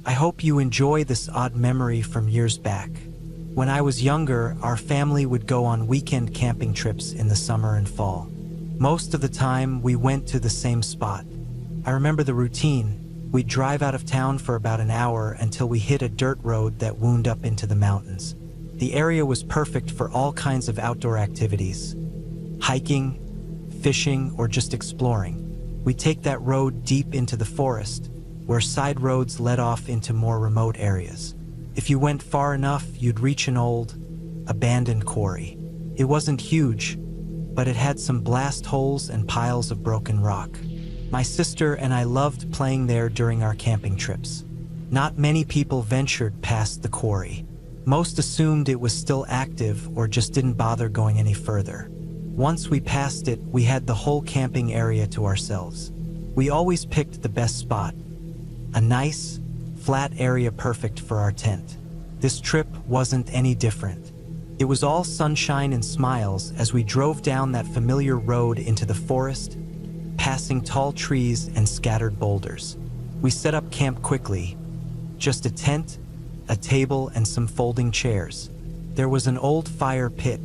I hope you enjoy this odd memory from years back. When I was younger, our family would go on weekend camping trips in the summer and fall. Most of the time, we went to the same spot. I remember the routine. We'd drive out of town for about an hour until we hit a dirt road that wound up into the mountains. The area was perfect for all kinds of outdoor activities. Hiking, fishing, or just exploring. We'd take that road deep into the forest, where side roads led off into more remote areas. If you went far enough, you'd reach an old, abandoned quarry. It wasn't huge, but it had some blast holes and piles of broken rock. My sister and I loved playing there during our camping trips. Not many people ventured past the quarry. Most assumed it was still active or just didn't bother going any further. Once we passed it, we had the whole camping area to ourselves. We always picked the best spot. A nice, flat area perfect for our tent. This trip wasn't any different. It was all sunshine and smiles as we drove down that familiar road into the forest, passing tall trees and scattered boulders. We set up camp quickly. Just a tent, a table, and some folding chairs. There was an old fire pit,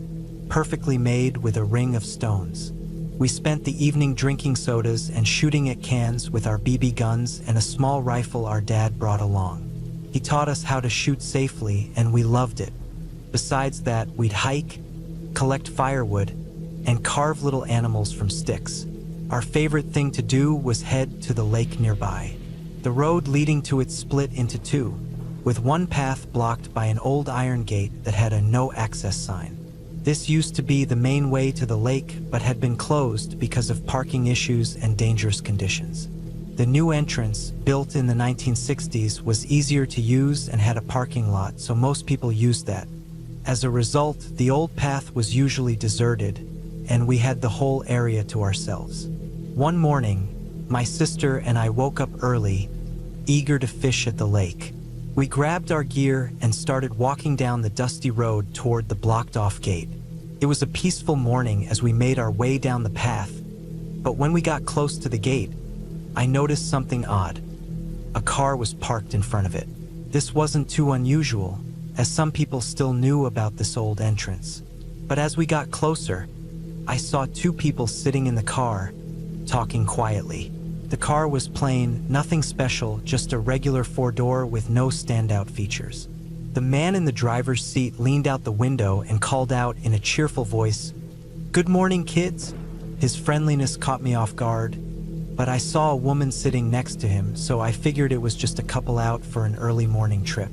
perfectly made with a ring of stones. We spent the evening drinking sodas and shooting at cans with our BB guns and a small rifle our dad brought along. He taught us how to shoot safely, and we loved it. Besides that, we'd hike, collect firewood, and carve little animals from sticks. Our favorite thing to do was head to the lake nearby. The road leading to it split into two, with one path blocked by an old iron gate that had a no-access sign. This used to be the main way to the lake, but had been closed because of parking issues and dangerous conditions. The new entrance, built in the 1960s, was easier to use and had a parking lot, so most people used that. As a result, the old path was usually deserted, and we had the whole area to ourselves. One morning, my sister and I woke up early, eager to fish at the lake. We grabbed our gear and started walking down the dusty road toward the blocked-off gate. It was a peaceful morning as we made our way down the path, but when we got close to the gate, I noticed something odd. A car was parked in front of it. This wasn't too unusual, as some people still knew about this old entrance. But as we got closer, I saw two people sitting in the car, talking quietly. The car was plain, nothing special, just a regular four-door with no standout features. The man in the driver's seat leaned out the window and called out in a cheerful voice, "Good morning, kids." His friendliness caught me off guard, but I saw a woman sitting next to him, so I figured it was just a couple out for an early morning trip.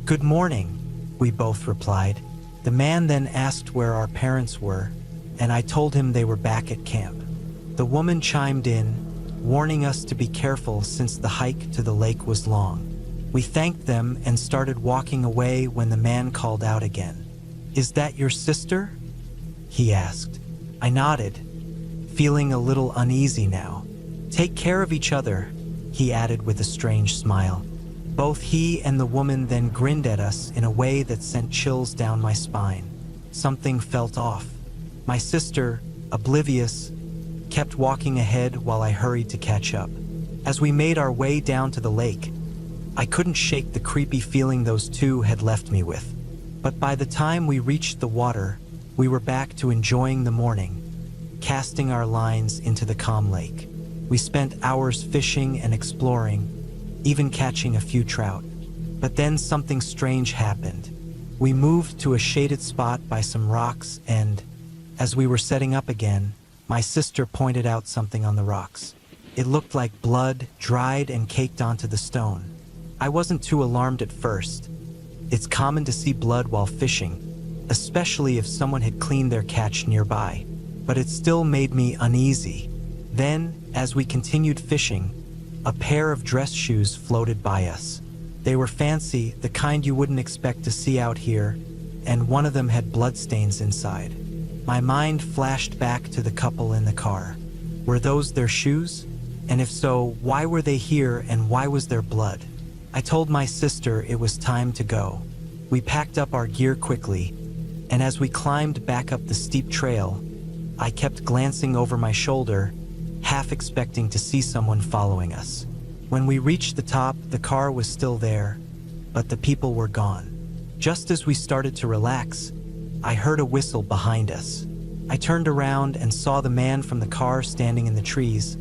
"Good morning," we both replied. The man then asked where our parents were, and I told him they were back at camp. The woman chimed in, warning us to be careful since the hike to the lake was long. We thanked them and started walking away when the man called out again. "Is that your sister?" he asked. I nodded, feeling a little uneasy now. "Take care of each other," he added with a strange smile. Both he and the woman then grinned at us in a way that sent chills down my spine. Something felt off. My sister, oblivious, kept walking ahead while I hurried to catch up. As we made our way down to the lake, I couldn't shake the creepy feeling those two had left me with. But by the time we reached the water, we were back to enjoying the morning, casting our lines into the calm lake. We spent hours fishing and exploring, even catching a few trout. But then something strange happened. We moved to a shaded spot by some rocks, and as we were setting up again, my sister pointed out something on the rocks. It looked like blood, dried and caked onto the stone. I wasn't too alarmed at first. It's common to see blood while fishing, especially if someone had cleaned their catch nearby, but it still made me uneasy. Then, as we continued fishing, a pair of dress shoes floated by us. They were fancy, the kind you wouldn't expect to see out here, and one of them had bloodstains inside. My mind flashed back to the couple in the car. Were those their shoes? And if so, why were they here and why was there blood? I told my sister it was time to go. We packed up our gear quickly, and as we climbed back up the steep trail, I kept glancing over my shoulder, half expecting to see someone following us. When we reached the top, the car was still there, but the people were gone. Just as we started to relax, I heard a whistle behind us. I turned around and saw the man from the car standing in the trees,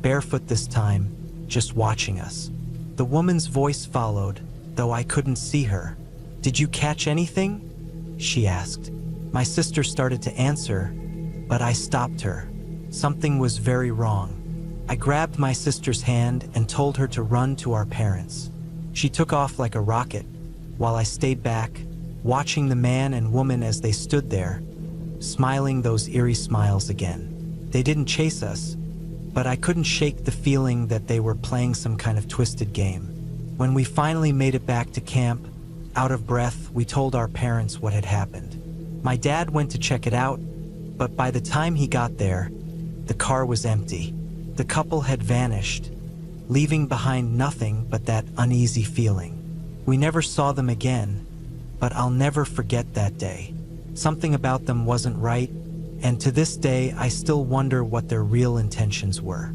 barefoot this time, just watching us. The woman's voice followed, though I couldn't see her. "Did you catch anything?" she asked. My sister started to answer, but I stopped her. Something was very wrong. I grabbed my sister's hand and told her to run to our parents. She took off like a rocket, while I stayed back, watching the man and woman as they stood there, smiling those eerie smiles again. They didn't chase us, but I couldn't shake the feeling that they were playing some kind of twisted game. When we finally made it back to camp, out of breath, we told our parents what had happened. My dad went to check it out, but by the time he got there, the car was empty. The couple had vanished, leaving behind nothing but that uneasy feeling. We never saw them again, but I'll never forget that day. Something about them wasn't right, and to this day I still wonder what their real intentions were.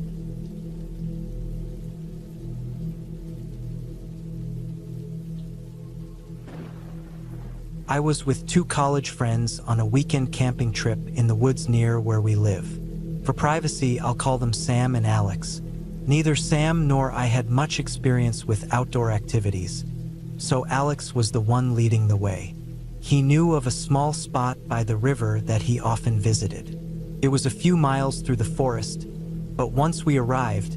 I was with 2 college friends on a weekend camping trip in the woods near where we live. For privacy, I'll call them Sam and Alex. Neither Sam nor I had much experience with outdoor activities, so Alex was the one leading the way. He knew of a small spot by the river that he often visited. It was a few miles through the forest, but once we arrived,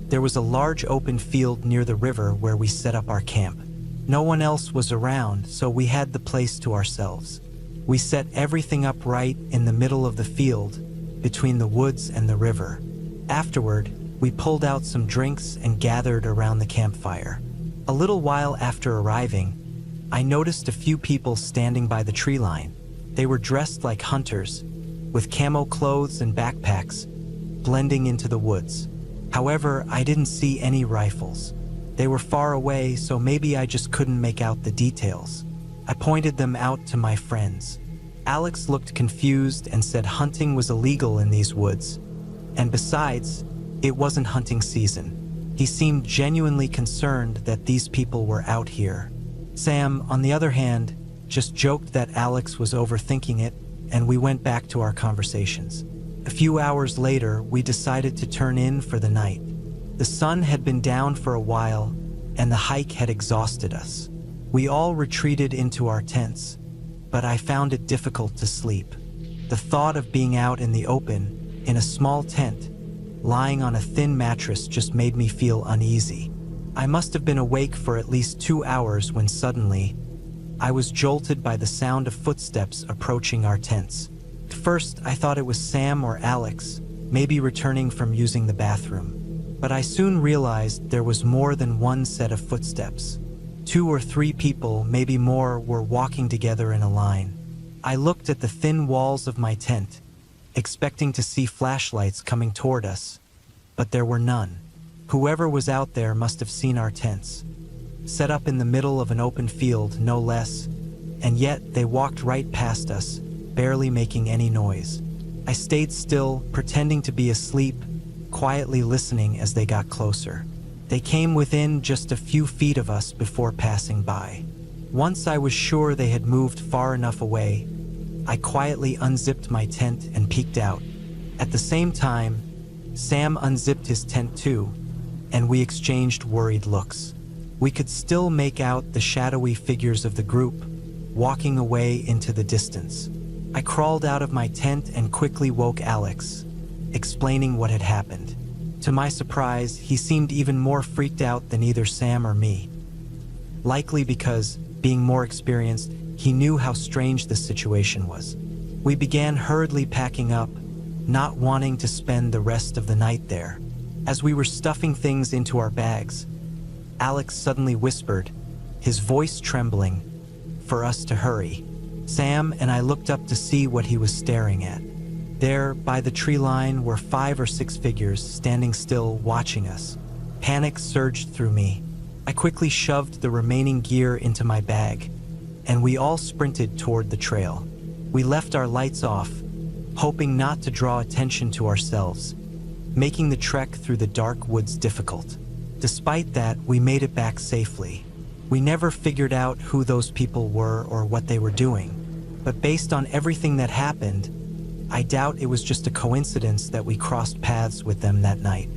there was a large open field near the river where we set up our camp. No one else was around, so we had the place to ourselves. We set everything up right in the middle of the field, between the woods and the river. Afterward, we pulled out some drinks and gathered around the campfire. A little while after arriving, I noticed a few people standing by the tree line. They were dressed like hunters, with camo clothes and backpacks, blending into the woods. However, I didn't see any rifles. They were far away, so maybe I just couldn't make out the details. I pointed them out to my friends. Alex looked confused and said hunting was illegal in these woods, and besides, it wasn't hunting season. He seemed genuinely concerned that these people were out here. Sam, on the other hand, just joked that Alex was overthinking it, and we went back to our conversations. A few hours later, we decided to turn in for the night. The sun had been down for a while, and the hike had exhausted us. We all retreated into our tents, but I found it difficult to sleep. The thought of being out in the open, in a small tent, lying on a thin mattress just made me feel uneasy. I must have been awake for at least 2 hours when suddenly, I was jolted by the sound of footsteps approaching our tents. At first, I thought it was Sam or Alex, maybe returning from using the bathroom. But I soon realized there was more than one set of footsteps. 2 or 3 people, maybe more, were walking together in a line. I looked at the thin walls of my tent, expecting to see flashlights coming toward us, but there were none. Whoever was out there must have seen our tents, set up in the middle of an open field, no less, and yet they walked right past us, barely making any noise. I stayed still, pretending to be asleep, quietly listening as they got closer. They came within just a few feet of us before passing by. Once I was sure they had moved far enough away, I quietly unzipped my tent and peeked out. At the same time, Sam unzipped his tent too, and we exchanged worried looks. We could still make out the shadowy figures of the group, walking away into the distance. I crawled out of my tent and quickly woke Alex, explaining what had happened. To my surprise, he seemed even more freaked out than either Sam or me. Likely because, being more experienced, he knew how strange this situation was. We began hurriedly packing up, not wanting to spend the rest of the night there. As we were stuffing things into our bags, Alex suddenly whispered, his voice trembling, for us to hurry. Sam and I looked up to see what he was staring at. There, by the tree line, were 5 or 6 figures standing still, watching us. Panic surged through me. I quickly shoved the remaining gear into my bag, and we all sprinted toward the trail. We left our lights off, hoping not to draw attention to ourselves, making the trek through the dark woods difficult. Despite that, we made it back safely. We never figured out who those people were or what they were doing, but based on everything that happened, I doubt it was just a coincidence that we crossed paths with them that night.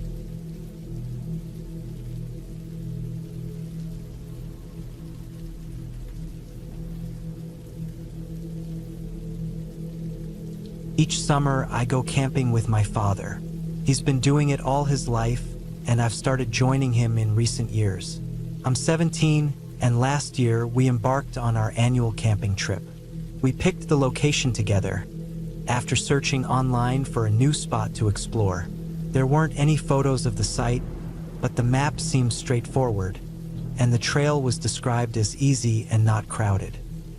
Each summer, I go camping with my father. He's been doing it all his life, and I've started joining him in recent years. I'm 17, and last year we embarked on our annual camping trip. We picked the location together after searching online for a new spot to explore. There weren't any photos of the site, but the map seemed straightforward, and the trail was described as easy and not crowded.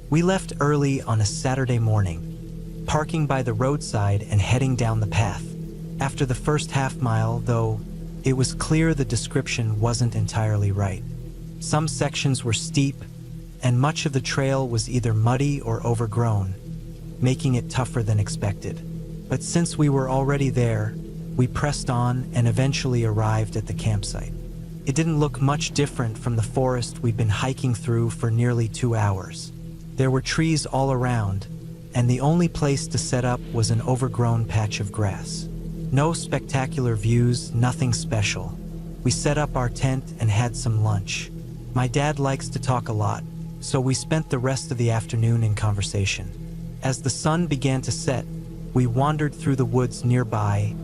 We left early on a Saturday morning, parking by the roadside and heading down the path. After the first half-mile, though, it was clear the description wasn't entirely right. Some sections were steep, and much of the trail was either muddy or overgrown, making it tougher than expected. But since we were already there, we pressed on and eventually arrived at the campsite. It didn't look much different from the forest we'd been hiking through for nearly 2 hours. There were trees all around, and the only place to set up was an overgrown patch of grass. No spectacular views, nothing special. We set up our tent and had some lunch. My dad likes to talk a lot, so we spent the rest of the afternoon in conversation. As the sun began to set, we wandered through the woods nearby,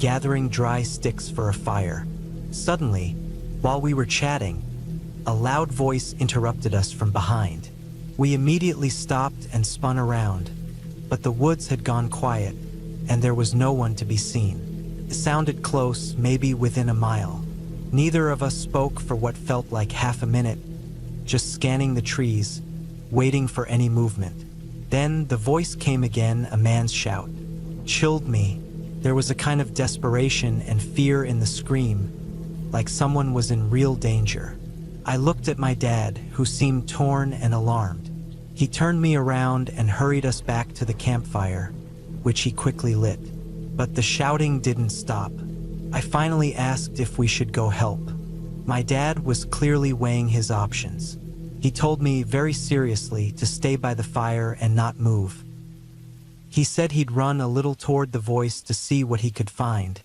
gathering dry sticks for a fire. Suddenly, while we were chatting, a loud voice interrupted us from behind. We immediately stopped and spun around, but the woods had gone quiet, and there was no one to be seen. It sounded close, maybe within a mile. Neither of us spoke for what felt like half a minute, just scanning the trees, waiting for any movement. Then the voice came again, a man's shout. Chilled me. There was a kind of desperation and fear in the scream, like someone was in real danger. I looked at my dad, who seemed torn and alarmed. He turned me around and hurried us back to the campfire, which he quickly lit. But the shouting didn't stop. I finally asked if we should go help. My dad was clearly weighing his options. He told me very seriously to stay by the fire and not move. He said he'd run a little toward the voice to see what he could find,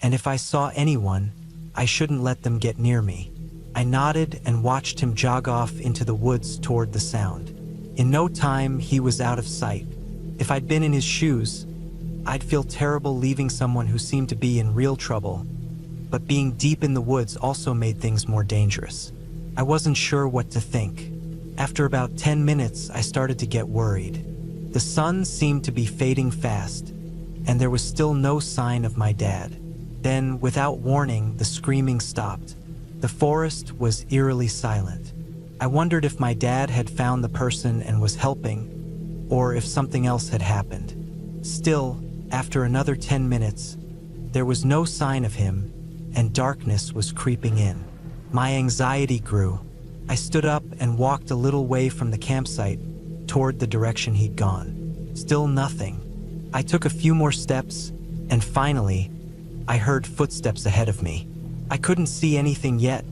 and if I saw anyone, I shouldn't let them get near me. I nodded and watched him jog off into the woods toward the sound. In no time, he was out of sight. If I'd been in his shoes, I'd feel terrible leaving someone who seemed to be in real trouble, but being deep in the woods also made things more dangerous. I wasn't sure what to think. After about 10 minutes, I started to get worried. The sun seemed to be fading fast, and there was still no sign of my dad. Then, without warning, the screaming stopped. The forest was eerily silent. I wondered if my dad had found the person and was helping, or if something else had happened. Still, after another 10 minutes, there was no sign of him, and darkness was creeping in. My anxiety grew. I stood up and walked a little way from the campsite toward the direction he'd gone. Still nothing. I took a few more steps, and finally, I heard footsteps ahead of me. I couldn't see anything yet,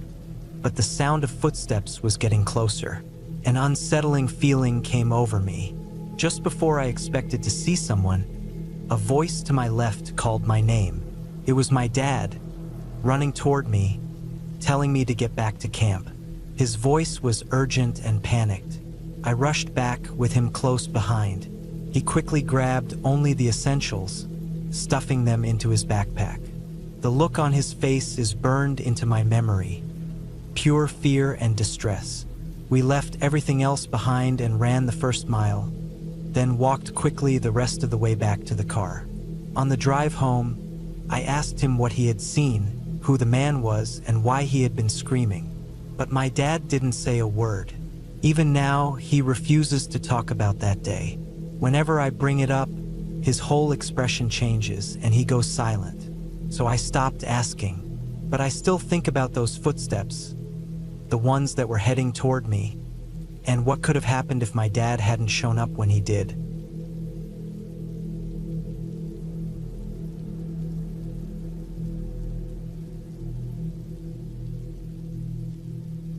but the sound of footsteps was getting closer. An unsettling feeling came over me. Just before I expected to see someone, a voice to my left called my name. It was my dad, running toward me, telling me to get back to camp. His voice was urgent and panicked. I rushed back with him close behind. He quickly grabbed only the essentials, stuffing them into his backpack. The look on his face is burned into my memory. Pure fear and distress. We left everything else behind and ran the first mile, then walked quickly the rest of the way back to the car. On the drive home, I asked him what he had seen, who the man was, and why he had been screaming. But my dad didn't say a word. Even now, he refuses to talk about that day. Whenever I bring it up, his whole expression changes and he goes silent. So I stopped asking. But I still think about those footsteps, the ones that were heading toward me, and what could have happened if my dad hadn't shown up when he did.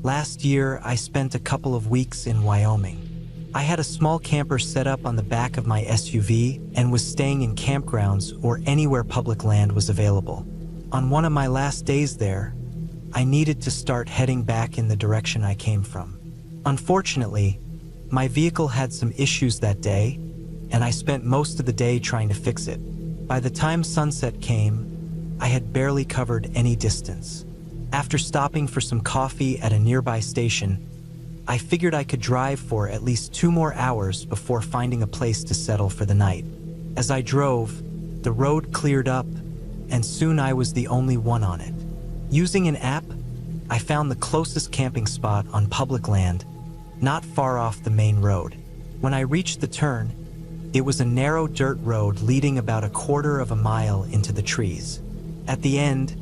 Last year, I spent a couple of weeks in Wyoming. I had a small camper set up on the back of my SUV and was staying in campgrounds or anywhere public land was available. On one of my last days there, I needed to start heading back in the direction I came from. Unfortunately, my vehicle had some issues that day, and I spent most of the day trying to fix it. By the time sunset came, I had barely covered any distance. After stopping for some coffee at a nearby station, I figured I could drive for at least 2 more hours before finding a place to settle for the night. As I drove, the road cleared up, and soon I was the only one on it. Using an app, I found the closest camping spot on public land, not far off the main road. When I reached the turn, it was a narrow dirt road leading about 1/4 of a mile into the trees. At the end,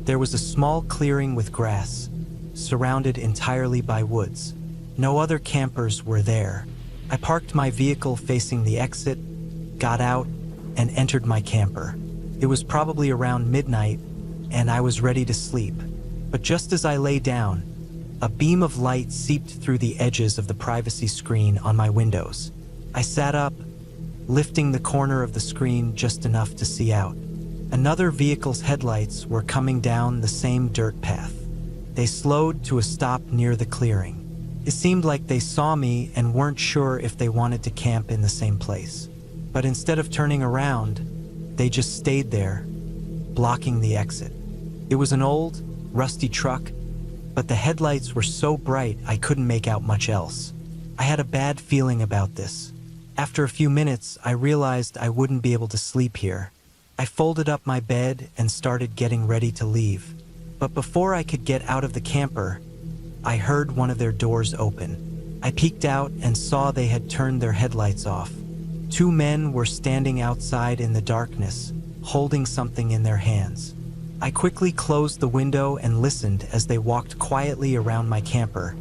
there was a small clearing with grass, surrounded entirely by woods. No other campers were there. I parked my vehicle facing the exit, got out, and entered my camper. It was probably around midnight, and I was ready to sleep. But just as I lay down, a beam of light seeped through the edges of the privacy screen on my windows. I sat up, lifting the corner of the screen just enough to see out. Another vehicle's headlights were coming down the same dirt path. They slowed to a stop near the clearing. It seemed like they saw me and weren't sure if they wanted to camp in the same place. But instead of turning around, they just stayed there, blocking the exit. It was an old, rusty truck, but the headlights were so bright I couldn't make out much else. I had a bad feeling about this. After a few minutes, I realized I wouldn't be able to sleep here. I folded up my bed and started getting ready to leave. But before I could get out of the camper, I heard one of their doors open. I peeked out and saw they had turned their headlights off. 2 men were standing outside in the darkness, holding something in their hands. I quickly closed the window and listened as they walked quietly around my camper,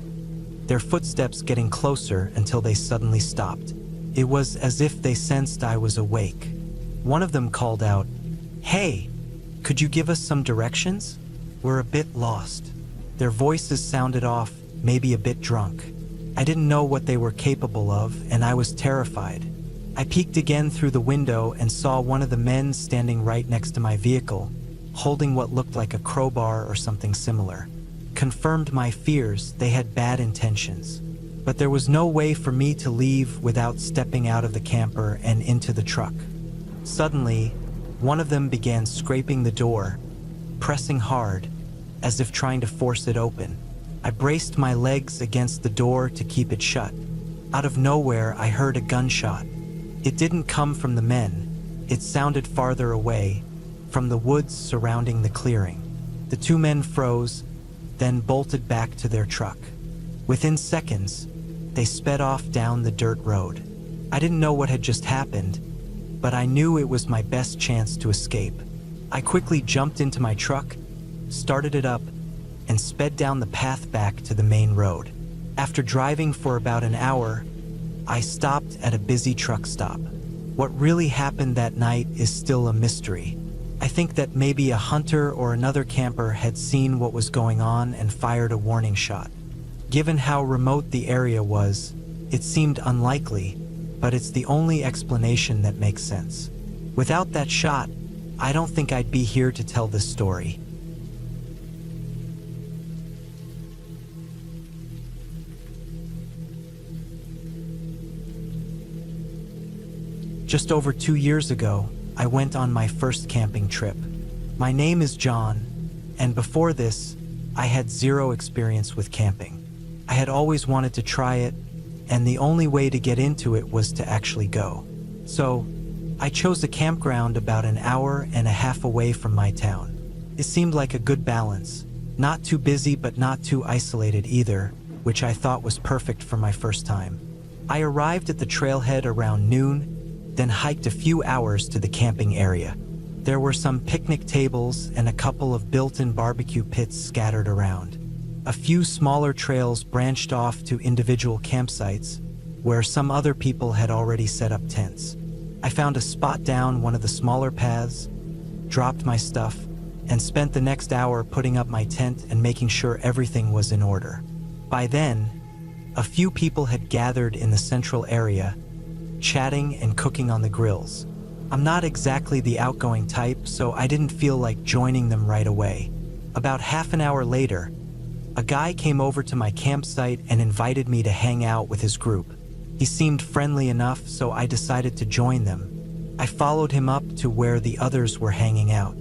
their footsteps getting closer until they suddenly stopped. It was as if they sensed I was awake. One of them called out, "Hey, could you give us some directions? We're a bit lost." Their voices sounded off, maybe a bit drunk. I didn't know what they were capable of, and I was terrified. I peeked again through the window and saw one of the men standing right next to my vehicle, holding what looked like a crowbar or something similar. Confirmed my fears, they had bad intentions. But there was no way for me to leave without stepping out of the camper and into the truck. Suddenly, one of them began scraping the door, pressing hard, as if trying to force it open. I braced my legs against the door to keep it shut. Out of nowhere, I heard a gunshot. It didn't come from the men. It sounded farther away, from the woods surrounding the clearing. The 2 men froze, then bolted back to their truck. Within seconds, they sped off down the dirt road. I didn't know what had just happened, but I knew it was my best chance to escape. I quickly jumped into my truck, started it up, and sped down the path back to the main road. After driving for about an hour, I stopped at a busy truck stop. What really happened that night is still a mystery. I think that maybe a hunter or another camper had seen what was going on and fired a warning shot. Given how remote the area was, it seemed unlikely, but it's the only explanation that makes sense. Without that shot, I don't think I'd be here to tell this story. Just over 2 years ago, I went on my first camping trip. My name is John, and before this, I had 0 experience with camping. I had always wanted to try it, and the only way to get into it was to actually go. So, I chose a campground about an hour and a half away from my town. It seemed like a good balance, not too busy but not too isolated either, which I thought was perfect for my first time. I arrived at the trailhead around noon, then hiked a few hours to the camping area. There were some picnic tables and a couple of built-in barbecue pits scattered around. A few smaller trails branched off to individual campsites, where some other people had already set up tents. I found a spot down one of the smaller paths, dropped my stuff, and spent the next hour putting up my tent and making sure everything was in order. By then, a few people had gathered in the central area, chatting and cooking on the grills. I'm not exactly the outgoing type, so I didn't feel like joining them right away. About half an hour later, a guy came over to my campsite and invited me to hang out with his group. He seemed friendly enough, so I decided to join them. I followed him up to where the others were hanging out.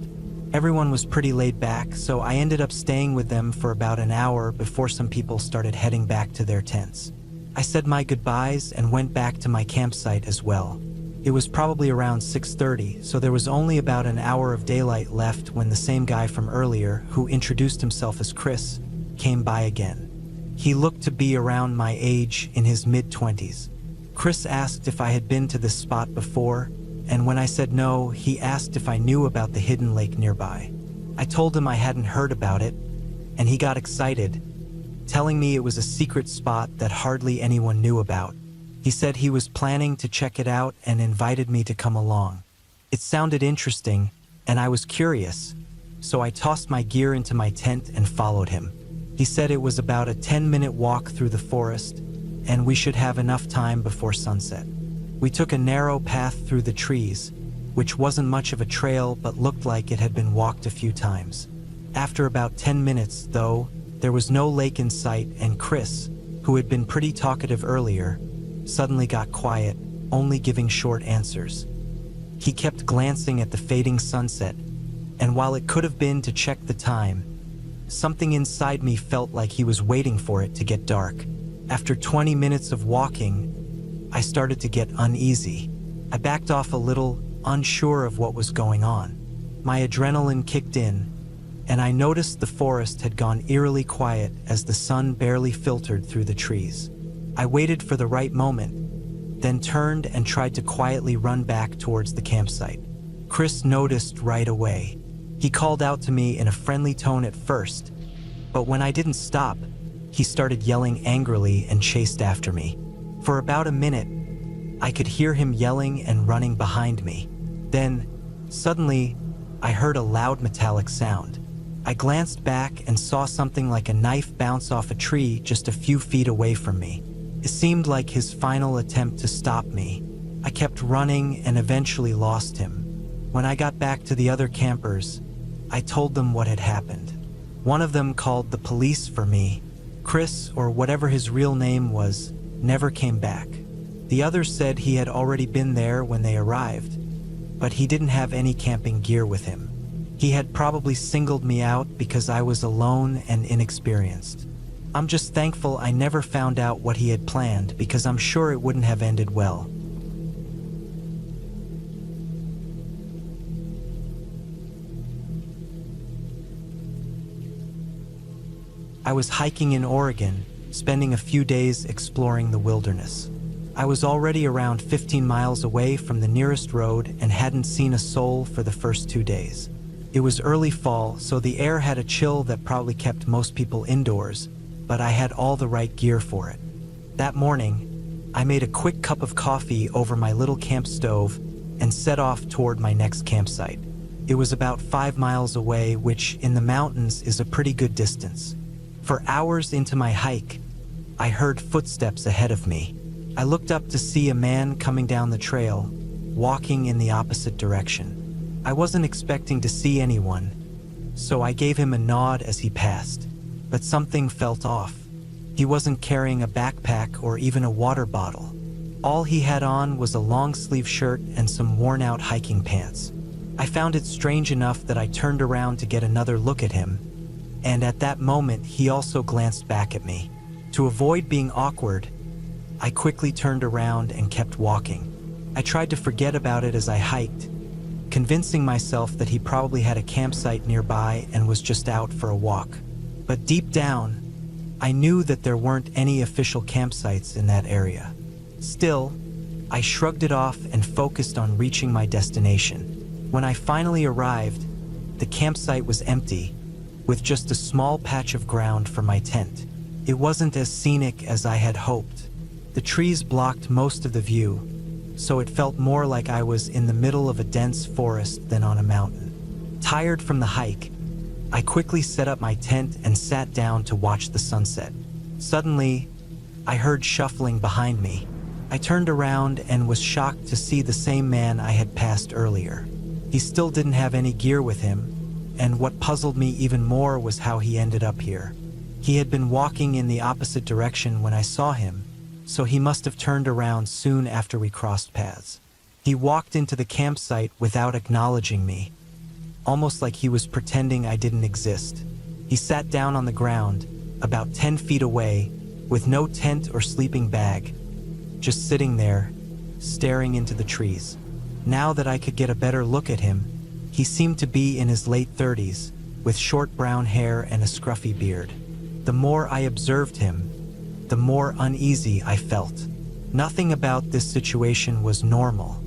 Everyone was pretty laid back, so I ended up staying with them for about an hour before some people started heading back to their tents. I said my goodbyes and went back to my campsite as well. It was probably around 6:30, so there was only about an hour of daylight left when the same guy from earlier, who introduced himself as Chris, came by again. He looked to be around my age, in his mid-20s. Chris asked if I had been to this spot before, and when I said no, he asked if I knew about the hidden lake nearby. I told him I hadn't heard about it, and he got excited, telling me it was a secret spot that hardly anyone knew about. He said he was planning to check it out and invited me to come along. It sounded interesting, and I was curious, so I tossed my gear into my tent and followed him. He said it was about a 10-minute walk through the forest, and we should have enough time before sunset. We took a narrow path through the trees, which wasn't much of a trail but looked like it had been walked a few times. After about 10 minutes, though, there was no lake in sight, and Chris, who had been pretty talkative earlier, suddenly got quiet, only giving short answers. He kept glancing at the fading sunset, and while it could have been to check the time, something inside me felt like he was waiting for it to get dark. After 20 minutes of walking, I started to get uneasy. I backed off a little, unsure of what was going on. My adrenaline kicked in, and I noticed the forest had gone eerily quiet as the sun barely filtered through the trees. I waited for the right moment, then turned and tried to quietly run back towards the campsite. Chris noticed right away. He called out to me in a friendly tone at first, but when I didn't stop, he started yelling angrily and chased after me. For about a minute, I could hear him yelling and running behind me. Then, suddenly, I heard a loud metallic sound. I glanced back and saw something like a knife bounce off a tree just a few feet away from me. It seemed like his final attempt to stop me. I kept running and eventually lost him. When I got back to the other campers, I told them what had happened. One of them called the police for me. Chris, or whatever his real name was, never came back. The others said he had already been there when they arrived, but he didn't have any camping gear with him. He had probably singled me out because I was alone and inexperienced. I'm just thankful I never found out what he had planned, because I'm sure it wouldn't have ended well. I was hiking in Oregon, spending a few days exploring the wilderness. I was already around 15 miles away from the nearest road and hadn't seen a soul for the first 2 days. It was early fall, so the air had a chill that probably kept most people indoors, but I had all the right gear for it. That morning, I made a quick cup of coffee over my little camp stove and set off toward my next campsite. It was about 5 miles away, which in the mountains is a pretty good distance. For hours into my hike, I heard footsteps ahead of me. I looked up to see a man coming down the trail, walking in the opposite direction. I wasn't expecting to see anyone, so I gave him a nod as he passed, but something felt off. He wasn't carrying a backpack or even a water bottle. All he had on was a long-sleeve shirt and some worn-out hiking pants. I found it strange enough that I turned around to get another look at him, and at that moment he also glanced back at me. To avoid being awkward, I quickly turned around and kept walking. I tried to forget about it as I hiked, convincing myself that he probably had a campsite nearby and was just out for a walk. But deep down, I knew that there weren't any official campsites in that area. Still, I shrugged it off and focused on reaching my destination. When I finally arrived, the campsite was empty, with just a small patch of ground for my tent. It wasn't as scenic as I had hoped. The trees blocked most of the view, so it felt more like I was in the middle of a dense forest than on a mountain. Tired from the hike, I quickly set up my tent and sat down to watch the sunset. Suddenly, I heard shuffling behind me. I turned around and was shocked to see the same man I had passed earlier. He still didn't have any gear with him, and what puzzled me even more was how he ended up here. He had been walking in the opposite direction when I saw him, so he must have turned around soon after we crossed paths. He walked into the campsite without acknowledging me, almost like he was pretending I didn't exist. He sat down on the ground, about 10 feet away, with no tent or sleeping bag, just sitting there, staring into the trees. Now that I could get a better look at him, he seemed to be in his late 30s, with short brown hair and a scruffy beard. The more I observed him, the more uneasy I felt. Nothing about this situation was normal.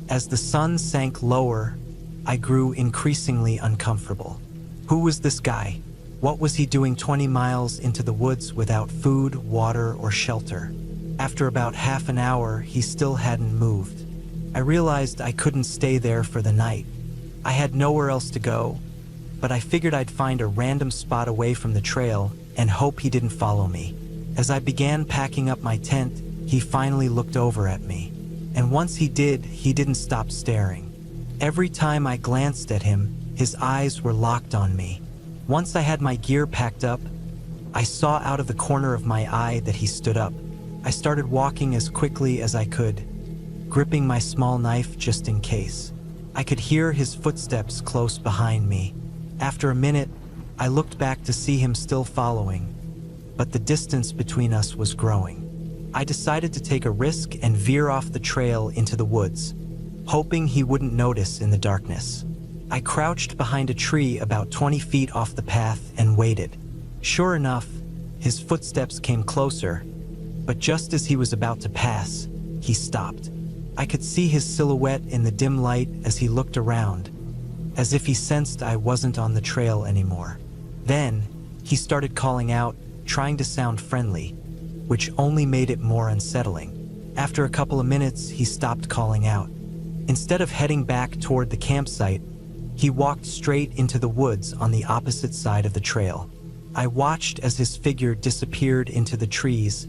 As the sun sank lower, I grew increasingly uncomfortable. Who was this guy? What was he doing 20 miles into the woods without food, water, or shelter? After about half an hour, he still hadn't moved. I realized I couldn't stay there for the night. I had nowhere else to go, but I figured I'd find a random spot away from the trail and hope he didn't follow me. As I began packing up my tent, he finally looked over at me. And once he did, he didn't stop staring. Every time I glanced at him, his eyes were locked on me. Once I had my gear packed up, I saw out of the corner of my eye that he stood up. I started walking as quickly as I could, gripping my small knife just in case. I could hear his footsteps close behind me. After a minute, I looked back to see him still following, but the distance between us was growing. I decided to take a risk and veer off the trail into the woods, hoping he wouldn't notice in the darkness. I crouched behind a tree about 20 feet off the path and waited. Sure enough, his footsteps came closer, but just as he was about to pass, he stopped. I could see his silhouette in the dim light as he looked around, as if he sensed I wasn't on the trail anymore. Then, he started calling out, trying to sound friendly, which only made it more unsettling. After a couple of minutes, he stopped calling out. Instead of heading back toward the campsite, he walked straight into the woods on the opposite side of the trail. I watched as his figure disappeared into the trees,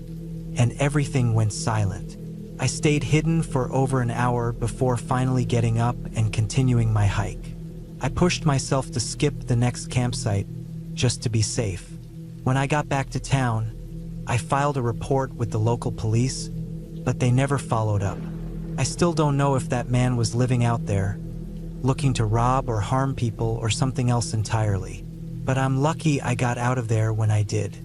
and everything went silent. I stayed hidden for over an hour before finally getting up and continuing my hike. I pushed myself to skip the next campsite just to be safe. When I got back to town, I filed a report with the local police, but they never followed up. I still don't know if that man was living out there, looking to rob or harm people or something else entirely. But I'm lucky I got out of there when I did.